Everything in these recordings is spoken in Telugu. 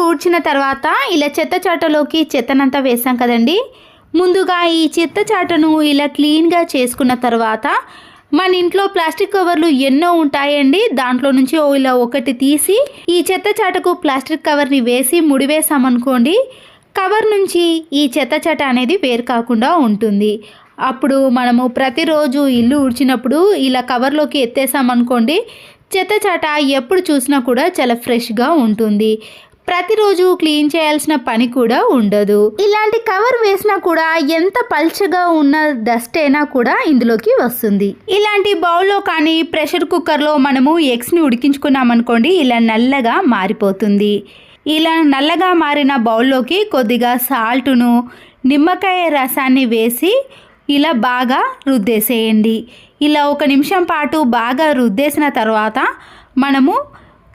ఊడ్చిన తర్వాత ఇలా చెత్త చాటలోకి చెత్తనంతా వేసాం కదండి. ముందుగా ఈ చెత్త చాటను ఇలా క్లీన్గా చేసుకున్న తర్వాత మన ఇంట్లో ప్లాస్టిక్ కవర్లు ఎన్నో ఉంటాయండి. దాంట్లో నుంచి ఇలా ఒకటి తీసి ఈ చెత్త చాటకు ప్లాస్టిక్ కవర్ని వేసి ముడివేసామనుకోండి, కవర్ నుంచి ఈ చెత్త చాట అనేది వేరు కాకుండా ఉంటుంది. అప్పుడు మనము ప్రతిరోజు ఇల్లు ఊడ్చినప్పుడు ఇలా కవర్లోకి ఎత్తేసామనుకోండి, చెత్త చాట ఎప్పుడు చూసినా కూడా చాలా ఫ్రెష్గా ఉంటుంది. ప్రతిరోజు క్లీన్ చేయాల్సిన పని కూడా ఉండదు. ఇలాంటి కవర్ వేసినా కూడా ఎంత పల్చగా ఉన్న డస్ట్ అయినా కూడా ఇందులోకి వస్తుంది. ఇలాంటి బౌల్లో కానీ ప్రెషర్ కుక్కర్లో మనము ఎగ్స్ని ఉడికించుకున్నామనుకోండి, ఇలా నల్లగా మారిపోతుంది. ఇలా నల్లగా మారిన బౌల్లోకి కొద్దిగా సాల్టును, నిమ్మకాయ రసాన్ని వేసి ఇలా బాగా రుద్దేసేయండి. ఇలా 1 నిమిషం పాటు బాగా రుద్దేసిన తర్వాత మనము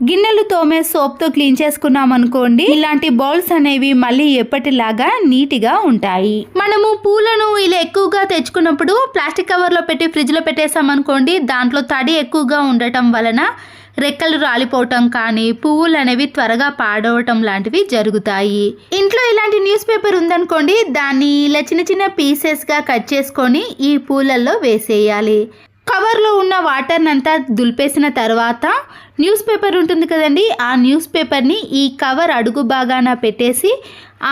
గిన్నెలు తోమే సోప్తో క్లీన్ చేసుకున్నామనుకోండి, ఇలాంటి బౌల్స్ అనేవి మళ్ళీ ఎప్పటిలాగా నీట్గా ఉంటాయి. మనము పూలను ఇలా ఎక్కువగా తెచ్చుకున్నప్పుడు ప్లాస్టిక్ కవర్లో పెట్టి ఫ్రిడ్జ్లో పెట్టేసామనుకోండి, దాంట్లో తడి ఎక్కువగా ఉండటం వలన రెక్కలు రాలిపోవటం కానీ పువ్వులు అనేవి త్వరగా పాడవటం లాంటివి జరుగుతాయి. ఇంట్లో ఇలాంటి న్యూస్ పేపర్ ఉందనుకోండి, దాన్ని ఇలా చిన్న చిన్న పీసెస్గా కట్ చేసుకొని ఈ పూలల్లో వేసేయాలి. కవర్లో ఉన్న వాటర్ని అంతా దులిపేసిన తర్వాత న్యూస్ పేపర్ ఉంటుంది కదండి, ఆ న్యూస్ పేపర్ని ఈ కవర్ అడుగు భాగాన పెట్టేసి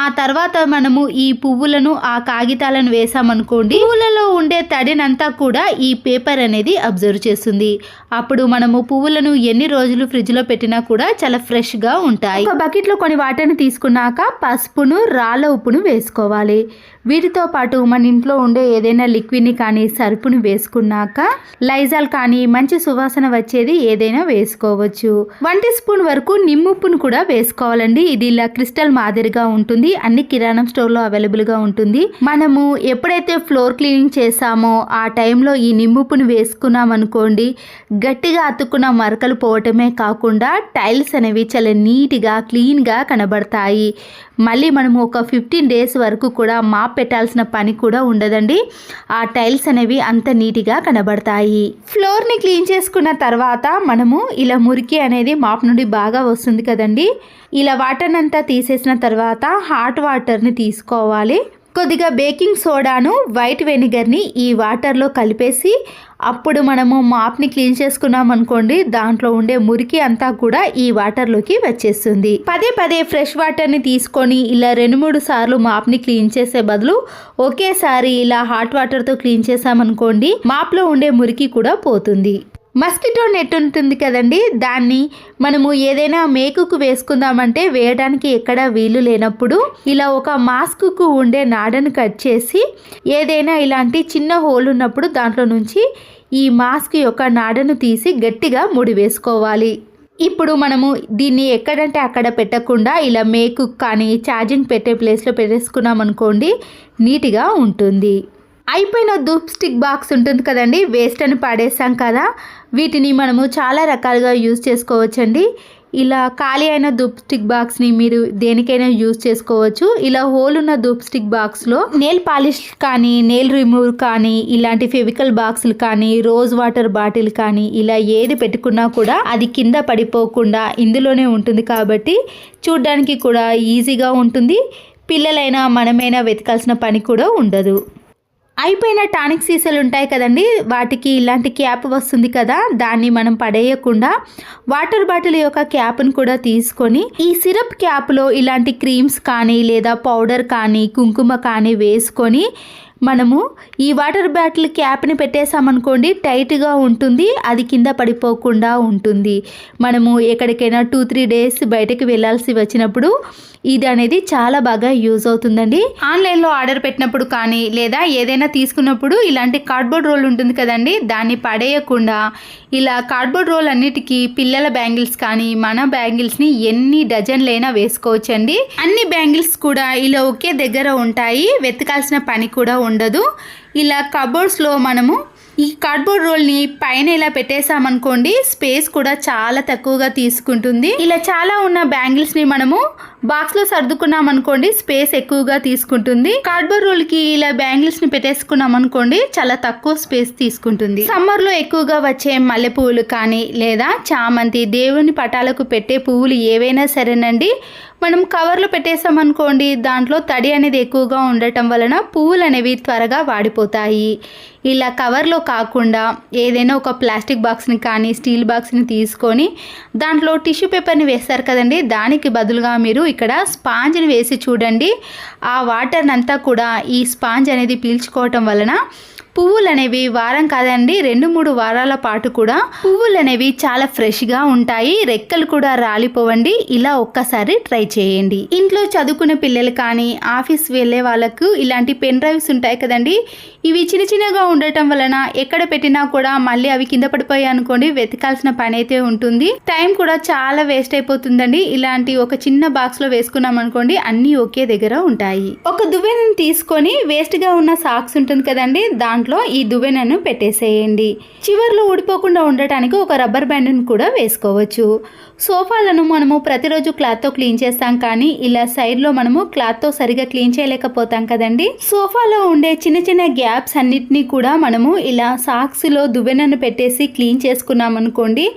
ఆ తర్వాత మనము ఈ పువ్వులను ఆ కాగితాలను వేసామనుకోండి, పువ్వులలో ఉండే తడినంతా కూడా ఈ పేపర్ అనేది అబ్జర్వ్ చేస్తుంది. అప్పుడు మనము పువ్వులను ఎన్ని రోజులు ఫ్రిడ్జ్లో పెట్టినా కూడా చాలా ఫ్రెష్గా ఉంటాయి. ఒక బకెట్లో కొన్ని వాటర్ని తీసుకున్నాక పసుపును, రాళ్ళ ఉప్పును వేసుకోవాలి. వీటితో పాటు మన ఇంట్లో ఉండే ఏదైనా లిక్విడ్ని కానీ సర్పును వేసుకున్నాక లైజాల్ కానీ మంచి సువాసన వచ్చేది ఏదైనా వేసుకోవచ్చు. 1 టీ స్పూన్ వరకు నిమ్ముప్పును కూడా వేసుకోవాలండి. ఇది ఇలా క్రిస్టల్ మాదిరిగా ఉంటుంది. అన్ని కిరాణం స్టోర్లో అవైలబుల్గా ఉంటుంది. మనము ఎప్పుడైతే ఫ్లోర్ క్లీనింగ్ చేసామో ఆ టైంలో ఈ నిమ్ముప్పును వేసుకున్నాం అనుకోండి, గట్టిగా అతుక్కున్న మరకలు పోవటమే కాకుండా టైల్స్ అనేవి చాలా నీట్గా క్లీన్గా కనబడతాయి. మళ్ళీ మనము ఒక 15 డేస్ వరకు కూడా మాప్ పెట్టాల్సిన పని కూడా ఉండదండి. ఆ టైల్స్ అనేవి అంత నీట్గా కనబడతాయి. ఫ్లోర్ని క్లీన్ చేసుకున్న తర్వాత మనము ఇలా మురికి అనేది మాప్ నుండి బాగా వస్తుంది కదండి. ఇలా వాటర్ని అంతా తీసేసిన తర్వాత హాట్ వాటర్ని తీసుకోవాలి. కొద్దిగా బేకింగ్ సోడాను, వైట్ వెనిగర్ని ఈ వాటర్లో కలిపేసి అప్పుడు మనము మాప్ని క్లీన్ చేసుకున్నాం అనుకోండి, దాంట్లో ఉండే మురికి అంతా కూడా ఈ వాటర్లోకి వచ్చేస్తుంది. పదే ఫ్రెష్ వాటర్ని తీసుకొని ఇలా 2-3 సార్లు మాప్ని క్లీన్ చేసే బదులు ఒకేసారి ఇలా హాట్ వాటర్తో క్లీన్ చేసామనుకోండి, మాప్లో ఉండే మురికి కూడా పోతుంది. మస్కిటో నెట్ ఉంటుంది కదండి, దాన్ని మనము ఏదైనా మేకుకు వేసుకుందామంటే వేయడానికి ఎక్కడ వీలు లేనప్పుడు ఇలా ఒక మాస్క్కు ఉండే నాడను కట్ చేసి ఏదైనా ఇలాంటి చిన్న హోల్ ఉన్నప్పుడు దాంట్లో నుంచి ఈ మాస్క్ యొక్క నాడను తీసి గట్టిగా ముడి వేసుకోవాలి. ఇప్పుడు మనము దీన్ని ఎక్కడంటే అక్కడ పెట్టకుండా ఇలా మేకు కానీ ఛార్జింగ్ పెట్టే ప్లేస్లో పెట్టేసుకున్నాం అనుకోండి, నీట్గా ఉంటుంది. అయిపోయిన ధూప్ స్టిక్ బాక్స్ ఉంటుంది కదండి, వేస్ట్ అని పడేసాం కదా, వీటిని మనము చాలా రకాలుగా యూజ్ చేసుకోవచ్చండి. ఇలా ఖాళీ అయిన ధూప్ స్టిక్ బాక్స్ని మీరు దేనికైనా యూజ్ చేసుకోవచ్చు. ఇలా హోల్ ఉన్న ధూప్ స్టిక్ బాక్స్లో నెయిల్ పాలిష్ కానీ, నెయిల్ రిమూవర్ కానీ, ఇలాంటి ఫెవికల్ బాక్సులు కానీ, రోజ్ వాటర్ బాటిల్ కానీ ఇలా ఏది పెట్టుకున్నా కూడా అది కింద పడిపోకుండా ఇందులోనే ఉంటుంది కాబట్టి చూడ్డానికి కూడా ఈజీగా ఉంటుంది. పిల్లలైనా మనమైనా వెతకాల్సిన పని కూడా ఉండదు. అయిపోయిన టానిక్ సీసాలు ఉంటాయి కదండి, వాటికి ఇలాంటి క్యాప్ వస్తుంది కదా, దాన్ని మనం పడేయకుండా వాటర్ బాటిల్ యొక్క క్యాప్ను కూడా తీసుకొని ఈ సిరప్ క్యాప్లో ఇలాంటి క్రీమ్స్ కానీ లేదా పౌడర్ కానీ కుంకుమ కానీ వేసుకొని మనము ఈ వాటర్ బాటిల్ క్యాప్ని పెట్టేసామనుకోండి, టైట్గా ఉంటుంది, అది కింద పడిపోకుండా ఉంటుంది. మనము ఎక్కడికైనా 2-3 డేస్ బయటకు వెళ్ళాల్సి వచ్చినప్పుడు ఇది అనేది చాలా బాగా యూజ్ అవుతుందండి. ఆన్లైన్లో ఆర్డర్ పెట్టినప్పుడు కానీ లేదా ఏదైనా తీసుకున్నప్పుడు ఇలాంటి కార్డ్బోర్డ్ రోల్ ఉంటుంది కదండి, దాన్ని పడేయకుండా ఇలా కార్డ్బోర్డ్ రోల్ అన్నిటికీ పిల్లల బ్యాంగిల్స్ కానీ మన బ్యాంగిల్స్ని ఎన్ని డజన్లైనా వేసుకోవచ్చండి. అన్ని బ్యాంగిల్స్ కూడా ఇలా ఒకే దగ్గర ఉంటాయి, వెతకాల్సిన పని కూడా ఉండదు. ఇలా కబోర్డ్స్లో మనము ఈ కార్డ్బోర్డ్ రోల్ని పైన ఇలా పెట్టేసామనుకోండి, స్పేస్ కూడా చాలా తక్కువగా తీసుకుంటుంది. ఇలా చాలా ఉన్న బ్యాంగిల్స్ని మనము బాక్స్లో సర్దుకున్నాం అనుకోండి, స్పేస్ ఎక్కువగా తీసుకుంటుంది. కార్డ్బోర్డ్ రోల్కి ఇలా బ్యాంగిల్స్ని పెట్టేసుకున్నాం అనుకోండి, చాలా తక్కువ స్పేస్ తీసుకుంటుంది. సమ్మర్లో ఎక్కువగా వచ్చే మల్లె పువ్వులు కానీ లేదా చామంతి, దేవుని పటాలకు పెట్టే పువ్వులు ఏవైనా సరేనండి, మనం కవర్లో పెట్టేసామనుకోండి, దాంట్లో తడి అనేది ఎక్కువగా ఉండటం వలన పువ్వులు అనేవి త్వరగా వాడిపోతాయి. ఇలా కవర్లో కాకుండా ఏదైనా ఒక ప్లాస్టిక్ బాక్స్ని కానీ స్టీల్ బాక్స్ని తీసుకొని దాంట్లో టిష్యూ పేపర్ని వేస్తారు కదండి, దానికి బదులుగా మీరు ఇక్కడ స్పాంజ్ని వేసి చూడండి. ఆ వాటర్ని అంతా కూడా ఈ స్పాంజ్ అనేది పీల్చుకోవటం వలన పువ్వులు అనేవి వారం కాదండి 2-3 వారాల పాటు కూడా పువ్వులు అనేవి చాలా ఫ్రెష్గా ఉంటాయి. రెక్కలు కూడా రాలిపోవండి. ఇలా ఒక్కసారి ట్రై చేయండి. ఇంట్లో చదువుకునే పిల్లలు కానీ ఆఫీస్ వెళ్ళే వాళ్ళకు ఇలాంటి పెన్ డ్రైవ్స్ ఉంటాయి కదండి, ఇవి చిన్నగా ఉండటం వలన ఎక్కడ పెట్టినా కూడా మళ్ళీ అవి కింద పడిపోయాయి అనుకోండి, వెతకాల్సిన పని అయితే ఉంటుంది. టైం కూడా చాలా వేస్ట్ అయిపోతుందండి. ఇలాంటి ఒక చిన్న బాక్స్లో వేసుకున్నాం అనుకోండి, అన్నీ ఒకే దగ్గర ఉంటాయి. ఒక దువ్వెనను తీసుకొని వేస్ట్గా ఉన్న సాక్స్ ఉంటుంది కదండి, దాంట్లో ఈ దువ్వెనను పెట్టేసేయండి. చివర్లో ఊడిపోకుండా ఉండటానికి ఒక రబ్బర్ బ్యాండ్ను కూడా వేసుకోవచ్చు. సోఫాలను మనము ప్రతిరోజు క్లాత్తో క్లీన్ చేస్తాం, కానీ ఇలా సైడ్లో మనము క్లాత్తో సరిగా క్లీన్ చేయలేకపోతాం కదండి. సోఫాలో ఉండే చిన్న గ్యాప్స్ అన్నిటినీ కూడా మనము ఇలా సాక్స్లో దువ్వెనను పెట్టేసి క్లీన్ చేసుకున్నాం అనుకోండి,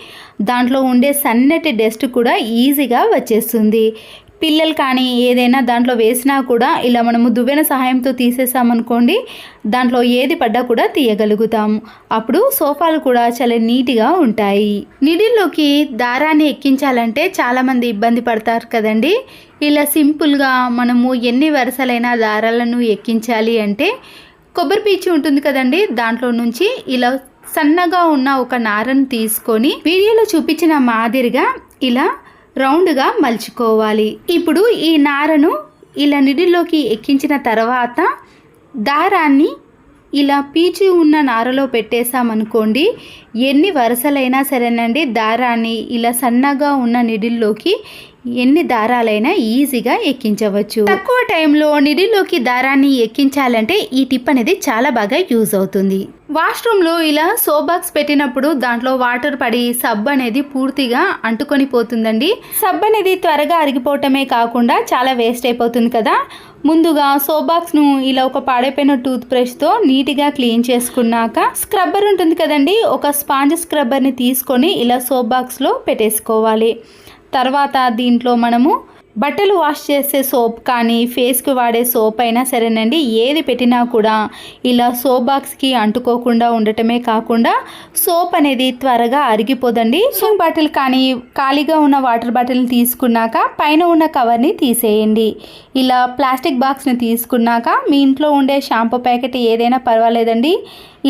దాంట్లో ఉండే సన్నటి డస్ట్ కూడా ఈజీగా వచ్చేస్తుంది. పిల్లలు కానీ ఏదైనా దాంట్లో వేసినా కూడా ఇలా మనము దువ్వెన సహాయంతో తీసేసామనుకోండి, దాంట్లో ఏది పడ్డా కూడా తీయగలుగుతాము. అప్పుడు సోఫాలు కూడా చాలా నీట్గా ఉంటాయి. నీడిల్లోకి దారాన్ని ఎక్కించాలంటే చాలామంది ఇబ్బంది పడతారు కదండి. ఇలా సింపుల్గా మనము ఎన్ని వరుసలైన దారాలను ఎక్కించాలి అంటే, కొబ్బరి పీచు ఉంటుంది కదండి, దాంట్లో నుంచి ఇలా సన్నగా ఉన్న ఒక నారను తీసుకొని వీడియోలో చూపించిన మాదిరిగా ఇలా రౌండ్గా మలుచుకోవాలి. ఇప్పుడు ఈ నారను ఇలా నిడిల్లోకి ఎక్కించిన తర్వాత దారాన్ని ఇలా పీచు ఉన్న నారలో పెట్టేసామనుకోండి, ఎన్ని వరుసలైనా సరేనండి, దారాన్ని ఇలా సన్నగా ఉన్న నిడిల్లోకి ఎన్ని దారాలైనా ఈజీగా ఎక్కించవచ్చు. తక్కువ టైంలో నిడిల్లోకి దారాన్ని ఎక్కించాలంటే ఈ టిప్ అనేది చాలా బాగా యూజ్ అవుతుంది. వాష్రూమ్లో ఇలా సోప్ బాక్స్ పెట్టినప్పుడు దాంట్లో వాటర్ పడి సబ్బు అనేది పూర్తిగా అంటుకొని పోతుందండి. సబ్బు అనేది త్వరగా అరిగిపోవటమే కాకుండా చాలా వేస్ట్ అయిపోతుంది కదా. ముందుగా సోప్ బాక్స్ను ఇలా ఒక పాడైపోయిన టూత్ బ్రష్తో నీట్గా క్లీన్ చేసుకున్నాక స్క్రబ్బర్ ఉంటుంది కదండి, ఒక స్పాంజ్ స్క్రబ్బర్ని తీసుకొని ఇలా సోప్ బాక్స్లో పెట్టేసుకోవాలి. తర్వాత దీంట్లో మనము బట్టలు వాష్ చేసే సోప్ కానీ ఫేస్కి వాడే సోప్ అయినా సరేనండి, ఏది పెట్టినా కూడా ఇలా సోప్ బాక్స్కి అంటుకోకుండా ఉండటమే కాకుండా సోప్ అనేది త్వరగా అరిగిపోదండి. సోప్ బాటిల్ కానీ ఖాళీగా ఉన్న వాటర్ బాటిల్ని తీసుకున్నాక పైన ఉన్న కవర్ని తీసేయండి. ఇలా ప్లాస్టిక్ బాక్స్ని తీసుకున్నాక మీ ఇంట్లో ఉండే షాంపూ ప్యాకెట్ ఏదైనా పర్వాలేదండి,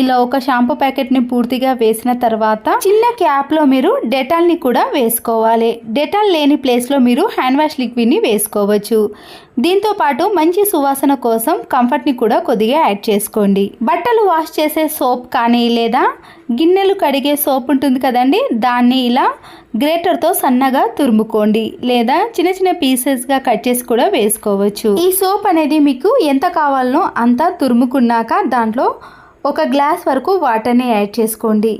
ఇలా ఒక షాంపూ ప్యాకెట్ని పూర్తిగా వేసిన తర్వాత చిన్న క్యాప్లో మీరు డెటాల్ని కూడా వేసుకోవాలి. డెటాల్ లేని ప్లేస్లో మీరు హ్యాండ్ వాష్ లిక్విడ్ని వేసుకోవచ్చు. దీంతో పాటు మంచి సువాసన కోసం కంఫర్ట్ని కూడా కొద్దిగా యాడ్ చేసుకోండి. బట్టలు వాష్ చేసే సోప్ కానీ లేదా గిన్నెలు కడిగే సోప్ ఉంటుంది కదండి, దాన్ని ఇలా గ్రేటర్తో సన్నగా తురుముకోండి, లేదా చిన్న పీసెస్గా కట్ చేసి కూడా వేసుకోవచ్చు. ఈ సోప్ అనేది మీకు ఎంత కావాలనో అంత తురుముకున్నాక దాంట్లో ఒక గ్లాస్ వరకు వాటర్ని యాడ్ చేసుకోండి.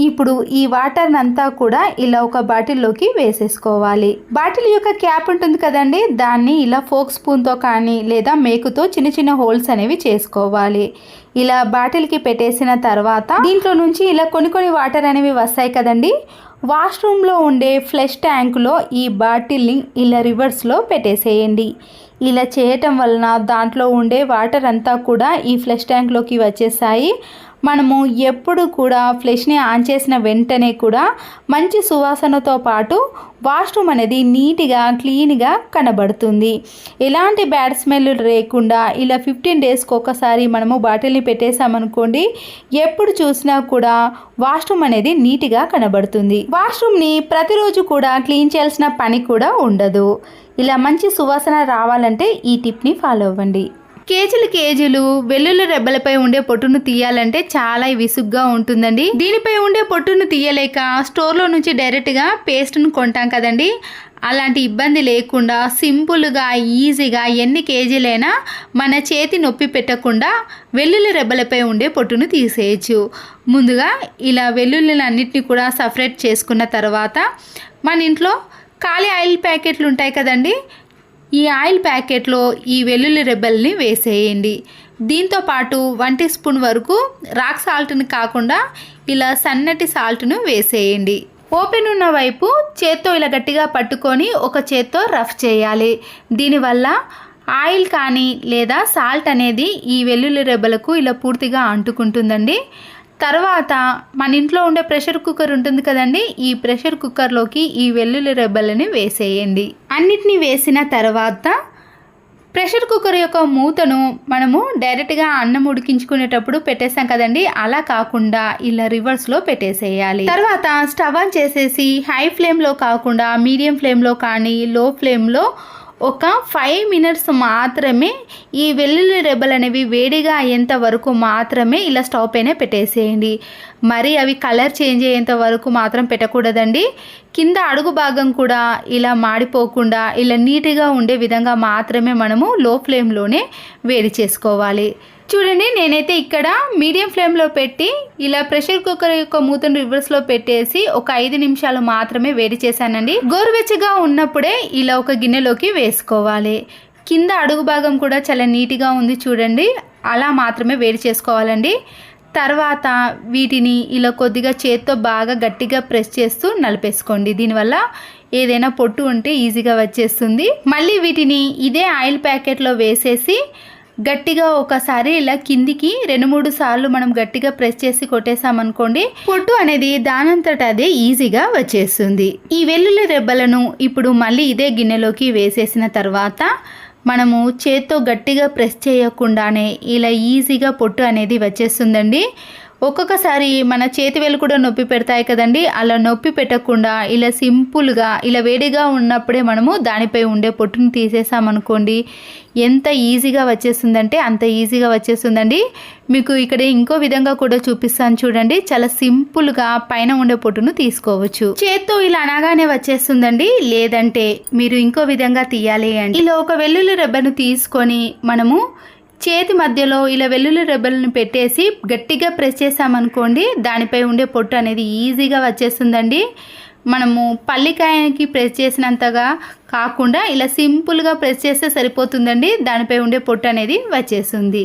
ఇప్పుడు ఈ వాటర్ని అంతా కూడా ఇలా ఒక బాటిల్లోకి వేసేసుకోవాలి. బాటిల్ యొక్క క్యాప్ ఉంటుంది కదండి, దాన్ని ఇలా ఫోక్ స్పూన్తో కానీ లేదా మేకుతో చిన్న హోల్స్ అనేవి చేసుకోవాలి. ఇలా బాటిల్కి పెట్టేసిన తర్వాత దీంట్లో నుంచి ఇలా కొన్ని వాటర్ అనేవి వస్తాయి కదండి, వాష్రూమ్లో ఉండే ఫ్లష్ ట్యాంకులో ఈ బాటిల్ని ఇలా రివర్స్లో పెట్టేసేయండి. ఇలా చేయటం వలన దాంట్లో ఉండే వాటర్ అంతా కూడా ఈ ఫ్లష్ ట్యాంక్లోకి వచ్చేసాయి. మనము ఎప్పుడు కూడా ఫ్లష్ని ఆన్ చేసిన వెంటనే కూడా మంచి సువాసనతో పాటు వాష్రూమ్ అనేది నీట్గా క్లీన్గా కనబడుతుంది. ఎలాంటి బ్యాడ్ స్మెల్ లేకుండా ఇలా 15 డేస్కి ఒకసారి మనము బాటిల్ని పెట్టేసామనుకోండి, ఎప్పుడు చూసినా కూడా వాష్రూమ్ అనేది నీట్గా కనబడుతుంది. వాష్రూమ్ని ప్రతిరోజు కూడా క్లీన్ చేయాల్సిన పని కూడా ఉండదు. ఇలా మంచి సువాసన రావాలంటే ఈ టిప్ని ఫాలో అవ్వండి. కేజీలు వెల్లుల్లి రెబ్బలపై ఉండే పొట్టును తీయాలంటే చాలా విసుగ్గా ఉంటుందండి. దీనిపై ఉండే పొట్టును తీయలేక స్టోర్లో నుంచి డైరెక్ట్గా పేస్ట్ను కొంటాం కదండి. అలాంటి ఇబ్బంది లేకుండా సింపుల్గా ఈజీగా ఎన్ని కేజీలైనా మన చేతి నొప్పి పెట్టకుండా వెల్లుల్లి రెబ్బలపై ఉండే పొట్టును తీసేయచ్చు. ముందుగా ఇలా వెల్లుల్లిలన్నిటిని కూడా సపరేట్ చేసుకున్న తర్వాత మన ఇంట్లో ఖాళీ ఆయిల్ ప్యాకెట్లు ఉంటాయి కదండి, ఈ ఆయిల్ ప్యాకెట్లో ఈ వెల్లుల్లి రెబ్బల్ని వేసేయండి. దీంతో పాటు 1 టీ స్పూన్ వరకు రాక్ సాల్ట్ని కాకుండా ఇలా సన్నటి సాల్ట్ను వేసేయండి. ఓపెన్ ఉన్న వైపు చేత్తో ఇలా గట్టిగా పట్టుకొని ఒక చేత్తో రఫ్ చేయాలి. దీనివల్ల ఆయిల్ కానీ లేదా సాల్ట్ అనేది ఈ వెల్లుల్లి రెబ్బలకు ఇలా పూర్తిగా అంటుకుంటుందండి. తర్వాత మన ఇంట్లో ఉండే ప్రెషర్ కుక్కర్ ఉంటుంది కదండి, ఈ ప్రెషర్ కుక్కర్లోకి ఈ వెల్లుల్లి రెబ్బలని వేసేయండి. అన్నిటినీ వేసిన తర్వాత ప్రెషర్ కుక్కర్ యొక్క మూతను మనము డైరెక్ట్గా అన్నం ఉడికించుకునేటప్పుడు పెట్టేసాం కదండి, అలా కాకుండా ఇలా రివర్స్లో పెట్టేసేయాలి. తర్వాత స్టవ్ ఆన్ చేసేసి హై ఫ్లేమ్లో కాకుండా మీడియం ఫ్లేమ్లో కానీ లో ఫ్లేమ్లో ఒక 5 మినిట్స్ మాత్రమే ఈ వెల్లుల్లి రెబ్బలు అనేవి వేడిగా అయ్యేంత వరకు మాత్రమే ఇలా స్టవ్ పైన పెట్టేసేయండి. మరి అవి కలర్ చేంజ్ అయ్యేంత వరకు మాత్రం పెట్టకూడదండి. కింద అడుగు భాగం కూడా ఇలా మాడిపోకుండా ఇలా నీట్గా ఉండే విధంగా మాత్రమే మనము లో ఫ్లేమ్లోనే వేడి చేసుకోవాలి. చూడండి, నేనైతే ఇక్కడ మీడియం ఫ్లేమ్లో పెట్టి ఇలా ప్రెషర్ కుక్కర్ యొక్క మూతను రివర్స్లో పెట్టేసి ఒక 5 నిమిషాలు మాత్రమే వేడి చేశానండి. గోరువెచ్చగా ఉన్నప్పుడే ఇలా ఒక గిన్నెలోకి వేసుకోవాలి. కింద అడుగు భాగం కూడా చాలా నీట్గా ఉంది చూడండి, అలా మాత్రమే వేడి చేసుకోవాలండి. తర్వాత వీటిని ఇలా కొద్దిగా చేత్తో బాగా గట్టిగా ప్రెస్ చేస్తూ నలిపేసుకోండి. దీనివల్ల ఏదైనా పొట్టు ఉంటే ఈజీగా వచ్చేస్తుంది. మళ్ళీ వీటిని ఇదే ఆయిల్ ప్యాకెట్లో వేసేసి గట్టిగా ఒకసారి ఇలా కిందికి 2-3 సార్లు మనం గట్టిగా ప్రెస్ చేసి కొట్టేసామనుకోండి, పొట్టు అనేది దానంతట అదే ఈజీగా వచ్చేస్తుంది. ఈ వెల్లుల్లి రెబ్బలను ఇప్పుడు మళ్ళీ ఇదే గిన్నెలోకి వేసేసిన తర్వాత మనము చేత్తో గట్టిగా ప్రెస్ చేయకుండానే ఇలా ఈజీగా పొట్టు అనేది వచ్చేస్తుందండి. ఒక్కొక్కసారి మన చేతి వేలు కూడా నొప్పి పెడతాయి కదండి, అలా నొప్పి పెట్టకుండా ఇలా సింపుల్గా ఇలా వేడిగా ఉన్నప్పుడే మనము దానిపై ఉండే పొట్టును తీసేసామనుకోండి, ఎంత ఈజీగా వచ్చేస్తుందంటే అంత ఈజీగా వచ్చేస్తుందండి. మీకు ఇక్కడ ఇంకో విధంగా కూడా చూపిస్తాను చూడండి, చాలా సింపుల్గా పైన ఉండే పొట్టును తీసుకోవచ్చు. చేత్తో ఇలా అనగానే వచ్చేస్తుందండి. లేదంటే మీరు ఇంకో విధంగా తీయాలి అంటే ఇలా ఒక వెల్లుల్లి రెబ్బను తీసుకొని మనము చేతి మధ్యలో ఇలా వెల్లుల్లి రెబ్బలను పెట్టేసి గట్టిగా ప్రెస్ చేసామనుకోండి, దానిపై ఉండే పొట్టు అనేది ఈజీగా వచ్చేస్తుందండి. మనము పల్లికాయకి ప్రెస్ చేసినంతగా కాకుండా ఇలా సింపుల్గా ప్రెస్ చేస్తే సరిపోతుందండి, దానిపై ఉండే పొట్టు అనేది వచ్చేస్తుంది.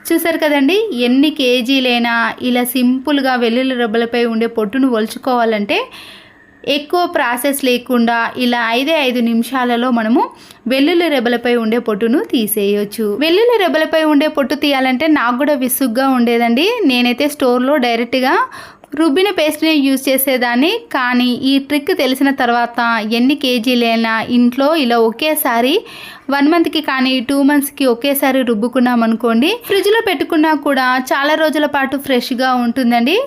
చూసారు కదండి, ఎన్ని కేజీలైనా ఇలా సింపుల్గా వెల్లుల్లి రెబ్బలపై ఉండే పొట్టును ఒలుచుకోవాలంటే ఎక్కువ ప్రాసెస్ లేకుండా ఇలా 5 నిమిషాలలో మనము వెల్లుల్లి రెబ్బలపై ఉండే పొట్టును తీసేయొచ్చు. వెల్లుల్లి రెబ్బలపై ఉండే పొట్టు తీయాలంటే నాకు కూడా విసుగ్గా ఉండేదండి. నేనైతే స్టోర్లో డైరెక్ట్గా రుబ్బిన పేస్ట్ని యూజ్ చేసేదాన్ని. కానీ ఈ ట్రిక్ తెలిసిన తర్వాత ఎన్ని కేజీలైనా ఇంట్లో ఇలా ఒకేసారి 1 మంత్కి కానీ 2 మంత్స్కి ఒకేసారి రుబ్బుకున్నాం అనుకోండి, ఫ్రిడ్జ్లో పెట్టుకున్నా కూడా చాలా రోజుల పాటు ఫ్రెష్గా ఉంటుందండి,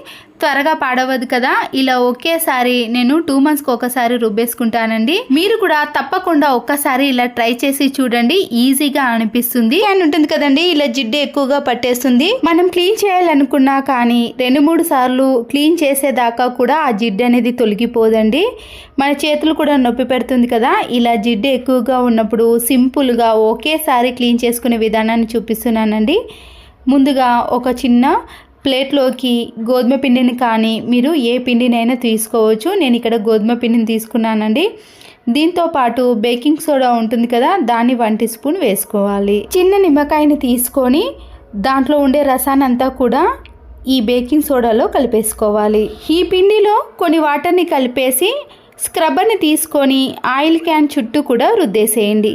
త్వరగా పాడవద్దు కదా. ఇలా ఒకేసారి నేను 2 మంత్స్కి ఒకసారి రుబ్బేసుకుంటానండి. మీరు కూడా తప్పకుండా ఒక్కసారి ఇలా ట్రై చేసి చూడండి, ఈజీగా అనిపిస్తుంది. అని ఉంటుంది కదండి, ఇలా జిడ్డు ఎక్కువగా పట్టేస్తుంది. మనం క్లీన్ చేయాలనుకున్నా కానీ 2-3 సార్లు క్లీన్ చేసేదాకా కూడా ఆ జిడ్డు అనేది తొలగిపోదండి. మన చేతులు కూడా నొప్పి పెడుతుంది కదా. ఇలా జిడ్డు ఎక్కువగా ఉన్నప్పుడు సింపుల్గా ఒకేసారి క్లీన్ చేసుకునే విధానాన్ని చూపిస్తున్నానండి. ముందుగా ఒక చిన్న ప్లేట్లోకి గోధుమ పిండిని కానీ మీరు ఏ పిండినైనా తీసుకోవచ్చు. నేను ఇక్కడ గోధుమ పిండిని తీసుకున్నానండి. దీంతో పాటు బేకింగ్ సోడా ఉంటుంది కదా, దాన్ని 1 టీ స్పూన్ వేసుకోవాలి. చిన్న నిమ్మకాయని తీసుకొని దాంట్లో ఉండే రసాన్ని అంతా కూడా ఈ బేకింగ్ సోడాలో కలిపేసుకోవాలి. ఈ పిండిలో కొన్ని వాటర్ని కలిపేసి స్క్రబ్బర్ని తీసుకొని ఆయిల్ క్యాన్ చుట్టూ కూడా రుద్దేసేయండి.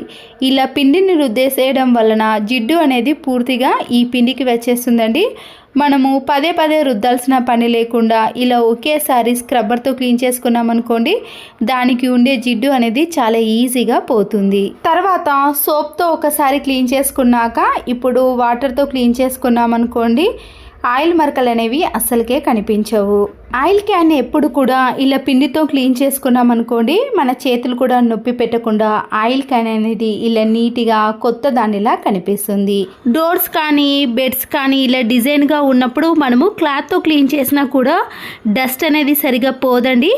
ఇలా పిండిని రుద్దేసేయడం వలన జిడ్డు అనేది పూర్తిగా ఈ పిండికి వచ్చేస్తుందండి. మనము పదే రుద్దాల్సిన పని లేకుండా ఇలా ఒకేసారి స్క్రబ్బర్తో క్లీన్ చేసుకున్నాం అనుకోండి, దానికి ఉండే జిడ్డు అనేది చాలా ఈజీగా పోతుంది. తర్వాత సోప్తో ఒకసారి క్లీన్ చేసుకున్నాక ఇప్పుడు వాటర్తో క్లీన్ చేసుకున్నాం అనుకోండి, ఆయిల్ మరకలు అనేవి అస్సలకే కనిపించవు. ఆయిల్ క్యాన్ ఎప్పుడు కూడా ఇలా పిండితో క్లీన్ చేసుకున్నాం అనుకోండి, మన చేతులు కూడా నొప్పి పెట్టకుండా ఆయిల్ క్యాన్ అనేది ఇలా నీట్గా కొత్త దానిలా కనిపిస్తుంది. డోర్స్ కానీ బెడ్స్ కానీ ఇలా డిజైన్గా ఉన్నప్పుడు మనము క్లాత్తో క్లీన్ చేసినా కూడా డస్ట్ అనేది సరిగా పోదండి.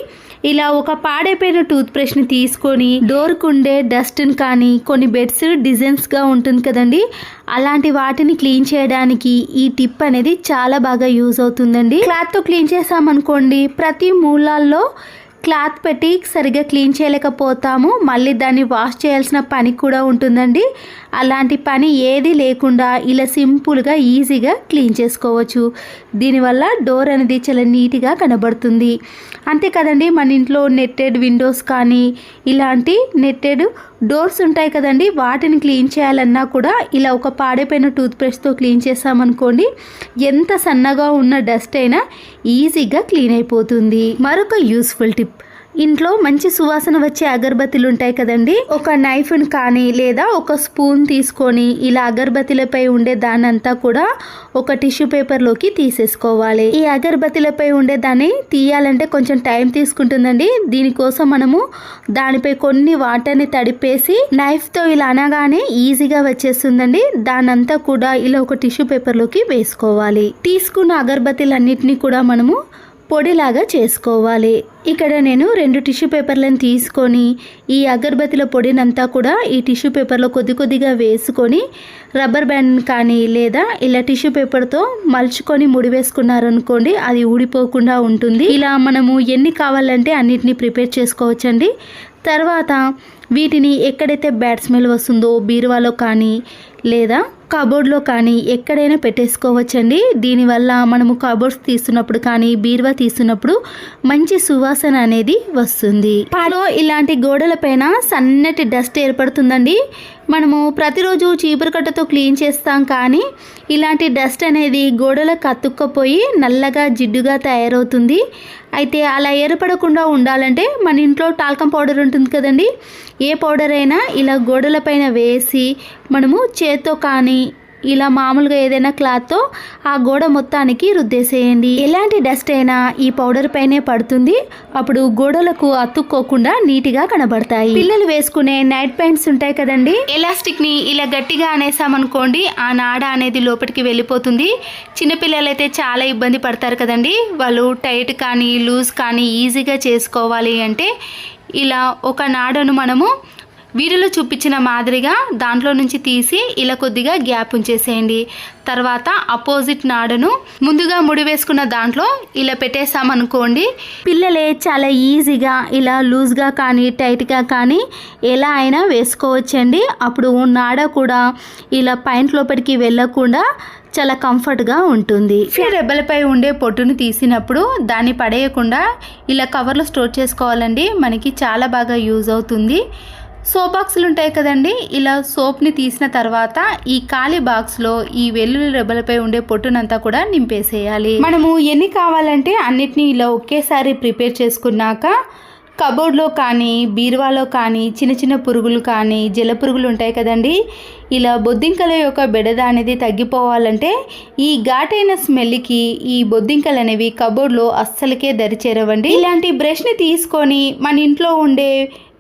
ఇలా ఒక పాడైపోయిన టూత్ బ్రష్ని తీసుకొని డోర్కు ఉండే డస్ట్ని కానీ కొన్ని బెడ్స్ డిజైన్స్గా ఉంటుంది కదండి, అలాంటి వాటిని క్లీన్ చేయడానికి ఈ టిప్ అనేది చాలా బాగా యూజ్ అవుతుందండి. క్లాత్తో క్లీన్ చేసామనుకోండి, ప్రతి మూలాల్లో క్లాత్ పెట్టి సరిగ్గా క్లీన్ చేయలేకపోతాము, మళ్ళీ దాన్ని వాష్ చేయాల్సిన పని కూడా ఉంటుందండి. అలాంటి పని ఏది లేకుండా ఇలా సింపుల్గా ఈజీగా క్లీన్ చేసుకోవచ్చు. దీనివల్ల డోర్ అనేది చాలా నీట్గా కనబడుతుంది. అంతే కదండి, మన ఇంట్లో నెట్టెడ్ విండోస్ కానీ ఇలాంటి నెట్టెడ్ డోర్స్ ఉంటాయి కదండి, వాటిని క్లీన్ చేయాలన్నా కూడా ఇలా ఒక పాడైపోయిన టూత్బ్రష్తో క్లీన్ చేసామనుకోండి, ఎంత సన్నగా ఉన్న డస్ట్ అయినా ఈజీగా క్లీన్ అయిపోతుంది. మరొక యూస్ఫుల్ టిప్, ఇంట్లో మంచి సువాసన వచ్చే అగరబత్తిలు ఉంటాయి కదండి, ఒక నైఫ్ని కానీ లేదా ఒక స్పూన్ తీసుకొని ఇలా అగరబత్తిలపై ఉండే దాన్నంతా కూడా ఒక టిష్యూ పేపర్లోకి తీసేసుకోవాలి. ఈ అగరబత్తిలపై ఉండే దాన్ని తీయాలంటే కొంచెం టైం తీసుకుంటుందండి. దీనికోసం మనము దానిపై కొన్ని వాటర్ని తడిపేసి నైఫ్తో ఇలా అనగానే ఈజీగా వచ్చేస్తుందండి. దానంతా కూడా ఇలా ఒక టిష్యూ పేపర్లోకి వేసుకోవాలి. తీసుకున్న అగరబత్తిలన్నిటినీ కూడా మనము పొడిలాగా చేసుకోవాలి. ఇక్కడ నేను 2 టిష్యూ పేపర్లను తీసుకొని ఈ అగరబత్తిల పొడినంతా కూడా ఈ టిష్యూ పేపర్లో కొద్దిగా వేసుకొని రబ్బర్ బ్యాండ్ కానీ లేదా ఇలా టిష్యూ పేపర్తో మలుచుకొని ముడి వేసుకున్నారనుకోండి, అది ఊడిపోకుండా ఉంటుంది. ఇలా మనము ఎన్ని కావాలంటే అన్నిటినీ ప్రిపేర్ చేసుకోవచ్చండి. తర్వాత వీటిని ఎక్కడైతే బ్యాడ్ స్మెల్ వస్తుందో బీరువాలో కానీ లేదా కబోర్డ్లో కానీ ఎక్కడైనా పెట్టేసుకోవచ్చండి. దీనివల్ల మనము కబోర్డ్స్ తీస్తున్నప్పుడు కానీ బీరువా తీస్తున్నప్పుడు మంచి సువాసన అనేది వస్తుంది. పాడో ఇలాంటి గోడలపైన సన్నటి డస్ట్ ఏర్పడుతుందండి. మనము ప్రతిరోజు చీపురు కట్టతో క్లీన్ చేస్తాం, కానీ ఇలాంటి డస్ట్ అనేది గోడలకు అతుక్కపోయి నల్లగా జిడ్డుగా తయారవుతుంది. అయితే అలా ఏర్పడకుండా ఉండాలంటే మన ఇంట్లో టాల్కమ్ పౌడర్ ఉంటుంది కదండి, ఏ పౌడర్ అయినా ఇలా గోడలపైన వేసి మనము చేత్తో కానీ ఇలా మామూలుగా ఏదైనా క్లాత్తో ఆ గోడ మొత్తానికి రుద్దేసేయండి. ఎలాంటి డస్ట్ అయినా ఈ పౌడర్ పైనే పడుతుంది. అప్పుడు గోడలకు అతుక్కోకుండా నీట్గా కనబడతాయి. పిల్లలు వేసుకునే నైట్ ప్యాంట్స్ ఉంటాయి కదండి, ఎలాస్టిక్ని ఇలా గట్టిగా అనేసామనుకోండి, ఆ నాడ అనేది లోపలికి వెళ్ళిపోతుంది. చిన్నపిల్లలు అయితే చాలా ఇబ్బంది పడతారు కదండి. వాళ్ళు టైట్ కానీ లూజ్ కానీ ఈజీగా చేసుకోవాలి అంటే ఇలా ఒక నాడను మనము వీడియోలో చూపించిన మాదిరిగా దాంట్లో నుంచి తీసి ఇలా కొద్దిగా గ్యాప్ ఉంచేసేయండి. తర్వాత అపోజిట్ నాడను ముందుగా ముడి వేసుకున్న దాంట్లో ఇలా పెట్టేసామనుకోండి, పిల్లలే చాలా ఈజీగా ఇలా లూజ్గా కానీ టైట్గా కానీ ఎలా అయినా వేసుకోవచ్చండి. అప్పుడు నాడ కూడా ఇలా పాయింట్ లోపలికి వెళ్ళకుండా చాలా కంఫర్ట్గా ఉంటుంది. రెబ్బలపై ఉండే పొట్టును తీసినప్పుడు దాన్ని పడేయకుండా ఇలా కవర్లో స్టోర్ చేసుకోవాలండి, మనకి చాలా బాగా యూజ్ అవుతుంది. సోప్ బాక్సులు ఉంటాయి కదండి, ఇలా సోప్ని తీసిన తర్వాత ఈ ఖాళీ బాక్స్లో ఈ వెల్లుల్లి రెబ్బలపై ఉండే పొట్టునంతా కూడా నింపేసేయాలి. మనము ఎన్ని కావాలంటే అన్నిటినీ ఇలా ఒకేసారి ప్రిపేర్ చేసుకున్నాక కబోర్డ్లో కానీ బీరువాలో కానీ చిన్న పురుగులు కానీ జల పురుగులు ఉంటాయి కదండి, ఇలా బొద్దింకల యొక్క బెడద అనేది తగ్గిపోవాలంటే ఈ ఘాటైన స్మెల్కి ఈ బొద్దింకలు అనేవి కబోర్డ్లో అస్సలకే దరిచేరవండి. ఇలాంటి బ్రష్ని తీసుకొని మన ఇంట్లో ఉండే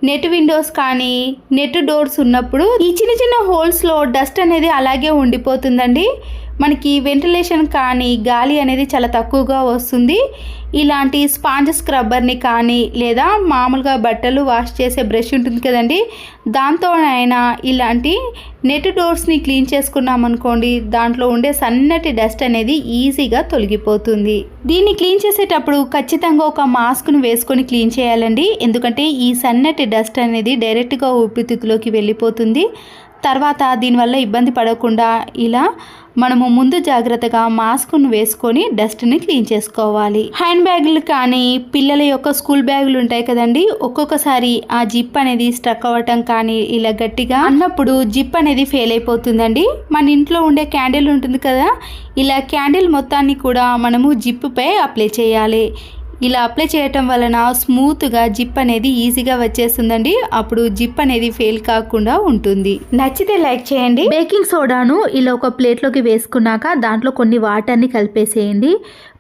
నెట్ విండోస్ కానీ నెట్ డోర్స్ ఉన్నప్పుడు ఈ చిన్న హోల్స్లో డస్ట్ అనేది అలాగే ఉండిపోతుందండి. మనకి వెంటిలేషన్ కానీ గాలి అనేది చాలా తక్కువగా వస్తుంది. ఇలాంటి స్పాంజ్ స్క్రబ్బర్ని కానీ లేదా మామూలుగా బట్టలు వాష్ చేసే బ్రష్ ఉంటుంది కదండి, దాంతోనైనా ఇలాంటి నెట్ డోర్స్ని క్లీన్ చేసుకున్నామనుకోండి, దాంట్లో ఉండే సన్నటి డస్ట్ అనేది ఈజీగా తొలగిపోతుంది. దీన్ని క్లీన్ చేసేటప్పుడు ఖచ్చితంగా ఒక మాస్క్ను వేసుకొని క్లీన్ చేయాలండి, ఎందుకంటే ఈ సన్నటి డస్ట్ అనేది డైరెక్ట్గా ఊపిరితిత్తులోకి వెళ్ళిపోతుంది. తర్వాత దీనివల్ల ఇబ్బంది పడకుండా ఇలా మనము ముందు జాగ్రత్తగా మాస్క్ను వేసుకొని డస్ట్ని క్లీన్ చేసుకోవాలి. హ్యాండ్ బ్యాగులు కానీ పిల్లల యొక్క స్కూల్ బ్యాగులు ఉంటాయి కదండి, ఒక్కొక్కసారి ఆ జిప్ అనేది స్ట్రక్ అవ్వటం కానీ ఇలా గట్టిగా అన్నప్పుడు జిప్ అనేది ఫెయిల్ అయిపోతుందండి. మన ఇంట్లో ఉండే క్యాండిల్ ఉంటుంది కదా, ఇలా క్యాండిల్ మొత్తాన్ని కూడా మనము జిప్పుపై అప్లై చేయాలి. ఇలా అప్లై చేయటం వలన స్మూత్గా జిప్ అనేది ఈజీగా వచ్చేస్తుందండి. అప్పుడు జిప్ అనేది ఫెయిల్ కాకుండా ఉంటుంది. నచ్చితే లైక్ చేయండి. బేకింగ్ సోడాను ఇలా ఒక ప్లేట్లోకి వేసుకున్నాక దాంట్లో కొన్ని వాటర్ని కలిపేసేయండి.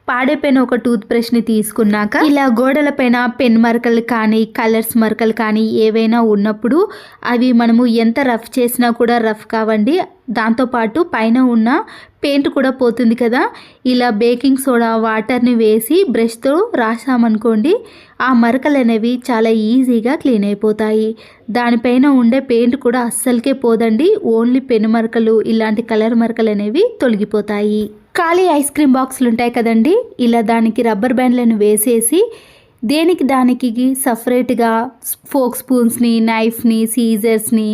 పాడైపోయిన ఒక టూత్ బ్రష్ని తీసుకున్నాక ఇలా గోడలపైన పెన్ మరకలు కానీ కలర్స్ మరకలు కానీ ఏవైనా ఉన్నప్పుడు అవి మనము ఎంత రఫ్ చేసినా కూడా రఫ్ కావండి. దాంతోపాటు పైన ఉన్న పెయింట్ కూడా పోతుంది కదా, ఇలా బేకింగ్ సోడా వాటర్ని వేసి బ్రష్తో రాసామనుకోండి, ఆ మరకలు అనేవి చాలా ఈజీగా క్లీన్ అయిపోతాయి. దానిపైన ఉండే పెయింట్ కూడా అస్సలకే పోదండి, ఓన్లీ పెన్ మరకలు ఇలాంటి కలర్ మరకలు అనేవి తొలగిపోతాయి. ఖాళీ ఐస్ క్రీమ్ బాక్సులు ఉంటాయి కదండి, ఇలా దానికి రబ్బర్ బ్యాండ్లను వేసేసి దేనికి దానికి సపరేట్గా ఫోక్ స్పూన్స్ని, నైఫ్ని, సీజర్స్ని,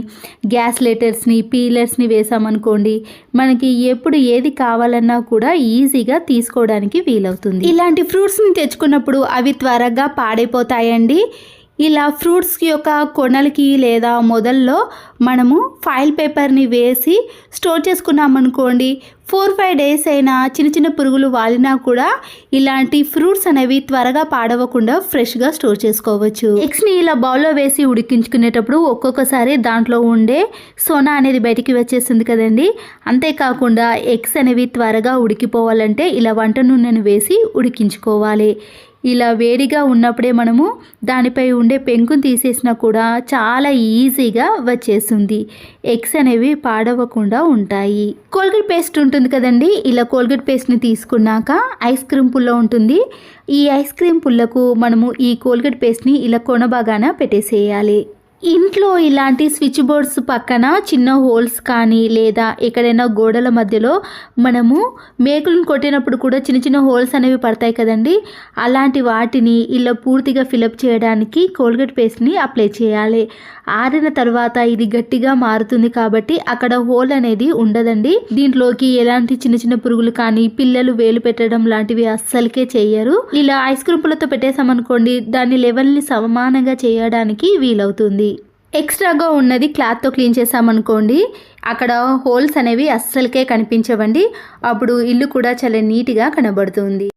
గ్యాస్ లైటర్స్ని, పీలర్స్ని వేసామనుకోండి, మనకి ఎప్పుడు ఏది కావాలన్నా కూడా ఈజీగా తీసుకోవడానికి వీలవుతుంది. ఇలాంటి ఫ్రూట్స్ని తెచ్చుకున్నప్పుడు అవి త్వరగా పాడైపోతాయండి. ఇలా ఫ్రూట్స్ యొక్క కొనలకి లేదా మొదల్లో మనము ఫాయిల్ పేపర్ని వేసి స్టోర్ చేసుకున్నామనుకోండి, 4-5 డేస్ అయినా చిన్న చిన్న పురుగులు వాలినా కూడా ఇలాంటి ఫ్రూట్స్ అనేవి త్వరగా పాడవకుండా ఫ్రెష్గా స్టోర్ చేసుకోవచ్చు. ఎగ్స్ని ఇలా బౌల్లో వేసి ఉడికించుకునేటప్పుడు ఒక్కొక్కసారి దాంట్లో ఉండే సోనా అనేది బయటికి వచ్చేస్తుంది కదండి. అంతేకాకుండా ఎగ్స్ అనేవి త్వరగా ఉడికిపోవాలంటే ఇలా వంట నూనెను వేసి ఉడికించుకోవాలి. ఇలా వేడిగా ఉన్నప్పుడే మనము దానిపై ఉండే పెంకును తీసేసినా కూడా చాలా ఈజీగా వచ్చేస్తుంది. ఎగ్స్ అనేవి పాడవకుండా ఉంటాయి. కోల్గేట్ పేస్ట్ ఉంటుంది కదండి, ఇలా కోల్గేట్ పేస్ట్ని తీసుకున్నాక ఐస్ క్రీమ్ పుల్ల ఉంటుంది. ఈ ఐస్ క్రీమ్ పుల్లకు మనము ఈ కోల్గేట్ పేస్ట్ని ఇలా కొనబాగాన పెట్టేసేయాలి. ఇంట్లో ఇలాంటి స్విచ్ బోర్డ్స్ పక్కన చిన్న హోల్స్ కానీ లేదా ఎక్కడైనా గోడల మధ్యలో మనము మేకులను కొట్టినప్పుడు కూడా చిన్న చిన్న హోల్స్ అనేవి పడతాయి కదండి, అలాంటి వాటిని ఇలా పూర్తిగా ఫిలప్ చేయడానికి కోల్గేట్ పేస్ట్ని అప్లై చేయాలి. ఆరిన తర్వాత ఇది గట్టిగా మారుతుంది కాబట్టి అక్కడ హోల్ అనేది ఉండదండి. దీంట్లోకి ఎలాంటి చిన్న చిన్న పురుగులు కానీ పిల్లలు వేలు పెట్టడం లాంటివి అస్సలకే చేయరు. ఇలా ఐస్ క్రీమ్ పుల్లతో పెట్టేసామనుకోండి, దాని లెవెల్ని సమానంగా చేయడానికి వీలవుతుంది. ఎక్స్ట్రాగా ఉన్నది క్లాత్తో క్లీన్ చేసామనుకోండి, అక్కడ హోల్స్ అనేవి అస్సలకే కనిపించవండి. అప్పుడు ఇల్లు కూడా చాలా నీట్గా కనబడుతుంది.